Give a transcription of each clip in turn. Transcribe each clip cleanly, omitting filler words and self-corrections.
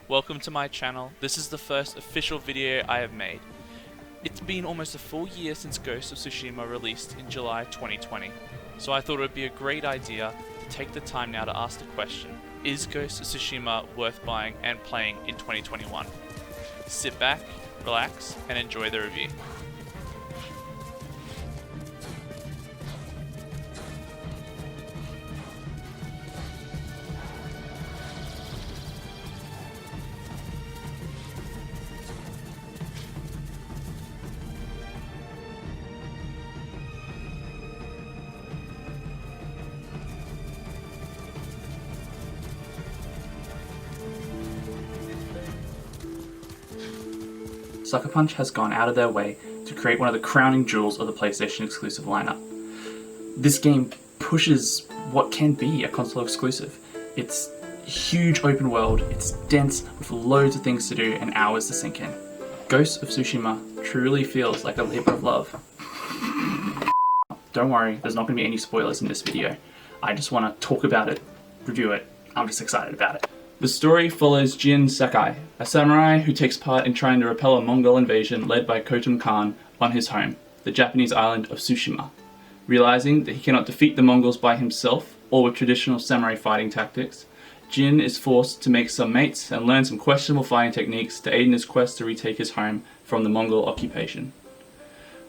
welcome to my channel. This is the first official video I have made. It's been almost a full year since Ghost of Tsushima released in July 2020, so I thought it would be a great idea to take the time now to ask the question, is Ghost of Tsushima worth buying and playing in 2021? Sit back, relax, and enjoy the review. Sucker Punch has gone out of their way to create one of the crowning jewels of the PlayStation exclusive lineup. This game pushes what can be a console exclusive. It's huge open world, it's dense with loads of things to do and hours to sink in. Ghost of Tsushima truly feels like a labor of love. Don't worry, there's not going to be any spoilers in this video. I just want to talk about it, review it, I'm just excited about it. The story follows Jin Sakai, a samurai who takes part in trying to repel a Mongol invasion led by Khotun Khan on his home, the Japanese island of Tsushima. Realizing that he cannot defeat the Mongols by himself or with traditional samurai fighting tactics, Jin is forced to make some mates and learn some questionable fighting techniques to aid in his quest to retake his home from the Mongol occupation.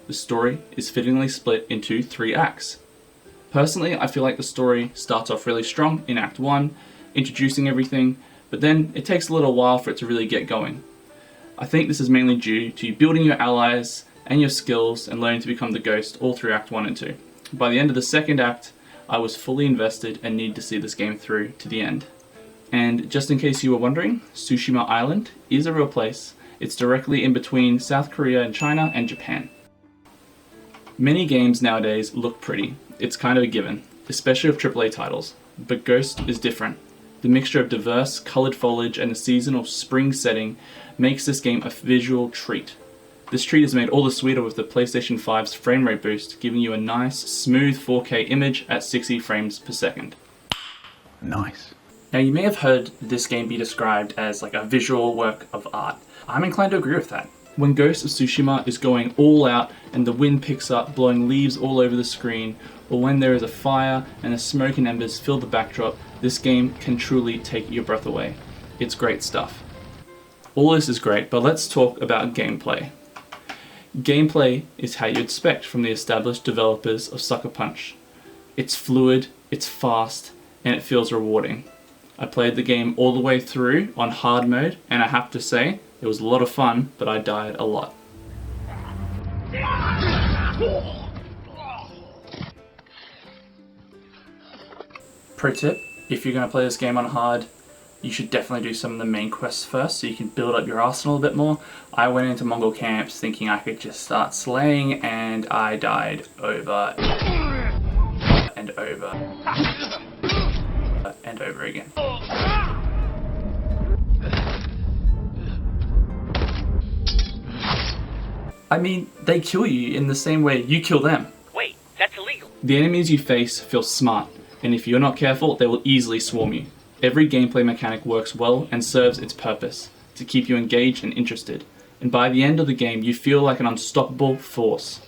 The story is fittingly split into 3 acts. Personally, I feel like the story starts off really strong in Act 1, introducing everything, but then it takes a little while for it to really get going. I think this is mainly due to you building your allies and your skills and learning to become the Ghost all through Act 1 and 2. By the end of the second act, I was fully invested and needed to see this game through to the end. And just in case you were wondering, Tsushima Island is a real place. It's directly in between South Korea and China and Japan. Many games nowadays look pretty. It's kind of a given, especially with AAA titles, but Ghost is different. The mixture of diverse, coloured foliage and a seasonal spring setting makes this game a visual treat. This treat is made all the sweeter with the PlayStation 5's frame rate boost, giving you a nice, smooth 4K image at 60 frames per second. Nice. Now you may have heard this game be described as like a visual work of art. I'm inclined to agree with that. When Ghost of Tsushima is going all out and the wind picks up, blowing leaves all over the screen, or when there is a fire and the smoke and embers fill the backdrop, this game can truly take your breath away. It's great stuff. All this is great, but let's talk about gameplay. Gameplay is how you'd expect from the established developers of Sucker Punch. It's fluid, it's fast, and it feels rewarding. I played the game all the way through on hard mode, and I have to say, it was a lot of fun, but I died a lot. Pro tip, if you're going to play this game on hard, you should definitely do some of the main quests first so you can build up your arsenal a bit more. I went into Mongol camps thinking I could just start slaying, and I died over and over and over again. I mean, they kill you in the same way you kill them. Wait, that's illegal. The enemies you face feel smart, and if you're not careful, they will easily swarm you. Every gameplay mechanic works well and serves its purpose, to keep you engaged and interested. And by the end of the game, you feel like an unstoppable force.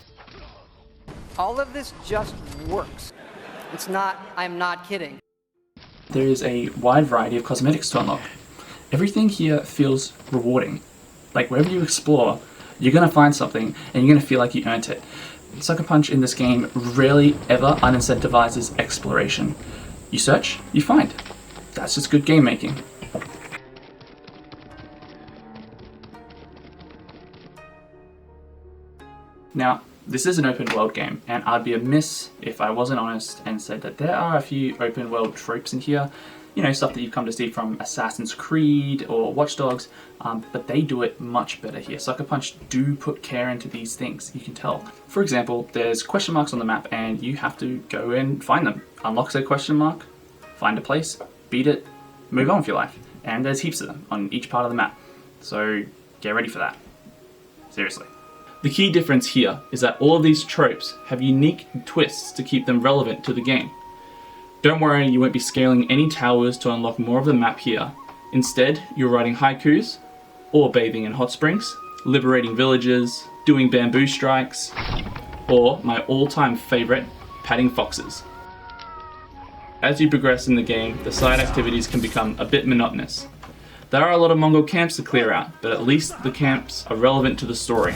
All of this just works. It's not, I'm not kidding. There is a wide variety of cosmetics to unlock. Everything here feels rewarding. Like wherever you explore, you're going to find something and you're going to feel like you earned it. Sucker Punch in this game rarely ever unincentivizes exploration. You search, you find. That's just good game making. Now, this is an open world game, and I'd be amiss if I wasn't honest and said that there are a few open world tropes in here. You know, stuff that you've come to see from Assassin's Creed or Watch Dogs, but they do it much better here. Sucker Punch do put care into these things, you can tell. For example, there's question marks on the map and you have to go and find them. Unlock said question mark, find a place, beat it, move on with your life. And there's heaps of them on each part of the map. So get ready for that. Seriously. The key difference here is that all of these tropes have unique twists to keep them relevant to the game. Don't worry, you won't be scaling any towers to unlock more of the map here. Instead, you're writing haikus, or bathing in hot springs, liberating villages, doing bamboo strikes, or my all-time favorite, patting foxes. As you progress in the game, the side activities can become a bit monotonous. There are a lot of Mongol camps to clear out, but at least the camps are relevant to the story.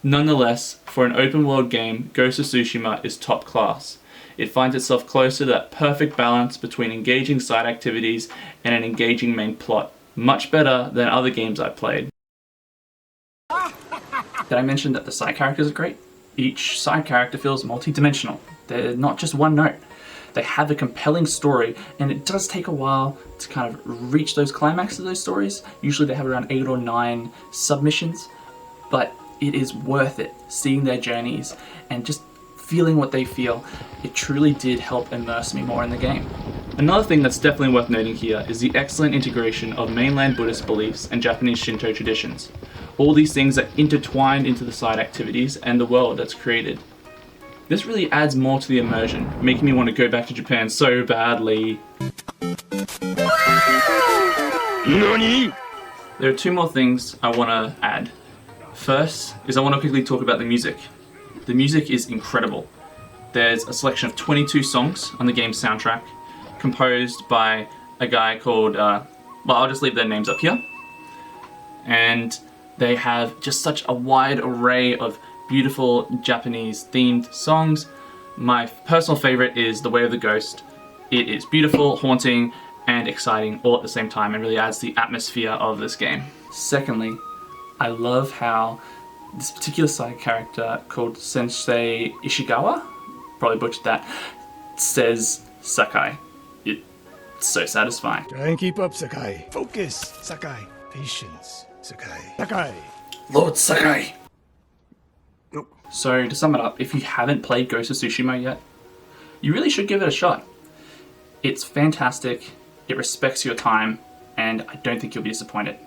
Nonetheless, for an open world game, Ghost of Tsushima is top class. It finds itself close to that perfect balance between engaging side activities and an engaging main plot, much better than other games I've played. Did I mention that the side characters are great? Each side character feels multi-dimensional. They're not just one note. They have a compelling story, and it does take a while to kind of reach those climaxes of those stories. Usually they have around 8 or 9 submissions, but it is worth it seeing their journeys and just feeling what they feel. It truly did help immerse me more in the game. Another thing that's definitely worth noting here is the excellent integration of mainland Buddhist beliefs and Japanese Shinto traditions. All these things are intertwined into the side activities and the world that's created. This really adds more to the immersion, making me want to go back to Japan so badly. NANI? There are 2 more things I want to add. First is I want to quickly talk about the music. The music is incredible. There's a selection of 22 songs on the game's soundtrack, composed by a guy called, well, I'll just leave their names up here. And they have just such a wide array of beautiful Japanese themed songs. My personal favorite is The Way of the Ghost. It is beautiful, haunting, and exciting all at the same time, and really adds the atmosphere of this game. Secondly, I love how this particular side character called Sensei Ishigawa, probably butchered that, says Sakai. It's so satisfying. Try and keep up, Sakai. Focus, Sakai. Patience, Sakai. Sakai. Lord Sakai! So to sum it up, if you haven't played Ghost of Tsushima yet, you really should give it a shot. It's fantastic, it respects your time, and I don't think you'll be disappointed.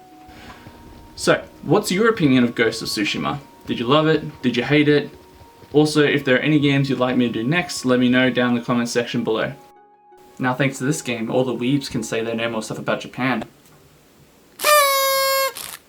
So, what's your opinion of Ghost of Tsushima? Did you love it? Did you hate it? Also, if there are any games you'd like me to do next, let me know down in the comments section below. Now thanks to this game, all the weebs can say they know more stuff about Japan.